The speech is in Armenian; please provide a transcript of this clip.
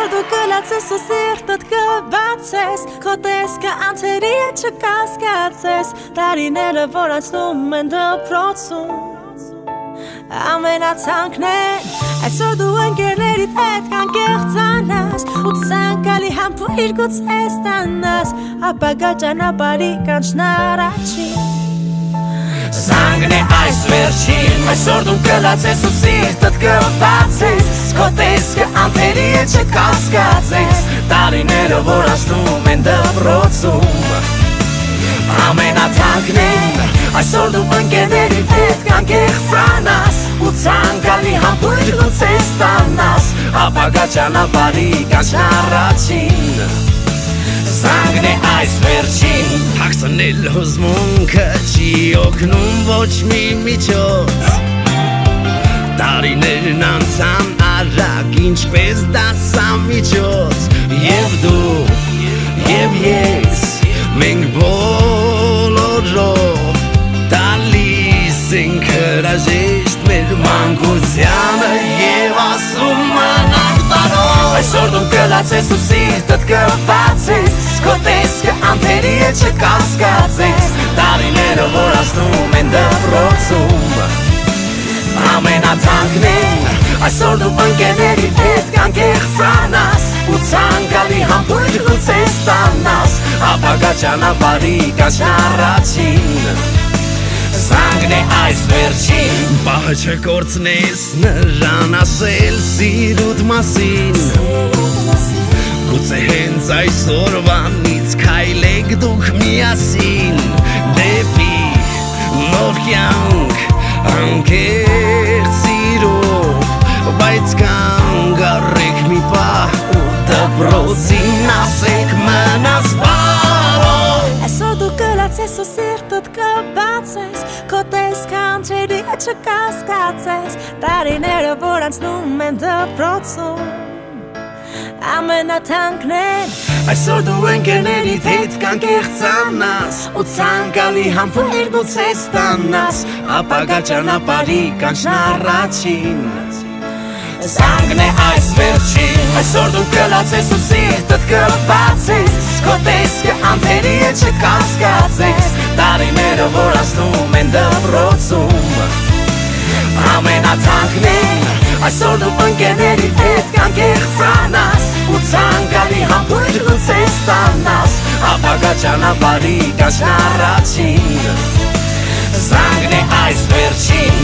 Այսօր դու կլացես ու սիրտդ կբացես Քո տեսքը անցերի չկասկածես Տարիները որ անցնում են դպրոցում Ամենացանկն են Այսօր դու ընկերներիդ հետ կանկեղծանաս Ու ցանկալի համբույր գուցե ստանաս Ապագա ճանապարհի կանչն առաջին Զանգն է այս վերջին Այսօր դու կլացես ու սիրտդ կբացես Քո տեսքը անթերի չկասկածես Տարիները որ անցնում են դպրոցում Ամենաթանկն են Այսօր դու ընկերներիդ հետ կանկեղծանաս Ու ցանկալի համբույր գուցե ստանաս Ապագա ճանապարհի կանչն առաջին Զանգն է այս վերջին Հագցնել հուզմունքը չի օգնում ոչ մի միջոց Տարիներն անցան արագ ինչպես դասամիջոց Եվ դու, և ես, մենք բոլորով Տալիս ենք հրաժեշտ մեր մանկությանը Եվ ասում անակ տարով Այսօր դու կլացես ու սիրտդ կբացես Քո տեսքը անթերի չկասկածես Տարիները որ անցնում են դպրոցում Ամենաթանկն են Այսօր դու ընկերներիդ հետ կանկեղծանաս Ու ցանկալի համբույր գուցե ստանաս Ապագա ճանապարհի կանչն առաջին Զանգն է այս վերջին Պահը չկորցնես նրան ասել սիրուդ մասին Գուցե հենց այսօրվանից քայլեք դուք միասին Դեպի նոր կյանք անկեղծ սիրով Բայց կանգ առեք մի պահ ու դպրոցին ասեք մնաս բարով Այսօր դու կլացես ու սիրտդ կբացես Քո տեսքը անցերի չկասկածես Տարիները որ անցնում են դպրոցում Ամենաթանկն են Այսօր դու ընկերներիդ հետ կանկեղծանաս Ու ցանկալի համբույր գուցե ստանաս Ապագա ճանապարհի կանչն առաջին Զանգն է այս վերջին Այսօր դու կլացես ու սիրտդ կբացես Քո տեսքը անթերի չկասկածես Տարիները որ անցնում են դպրոցում Ամենաթանկն են Այսօր դու ընկերներիդ հետ կանկեղծանաս Ու ցանկալի համբույր գուցե ստանաս Ապագա ճանապարհի կանչն առաջին Զանգն է այս վերջին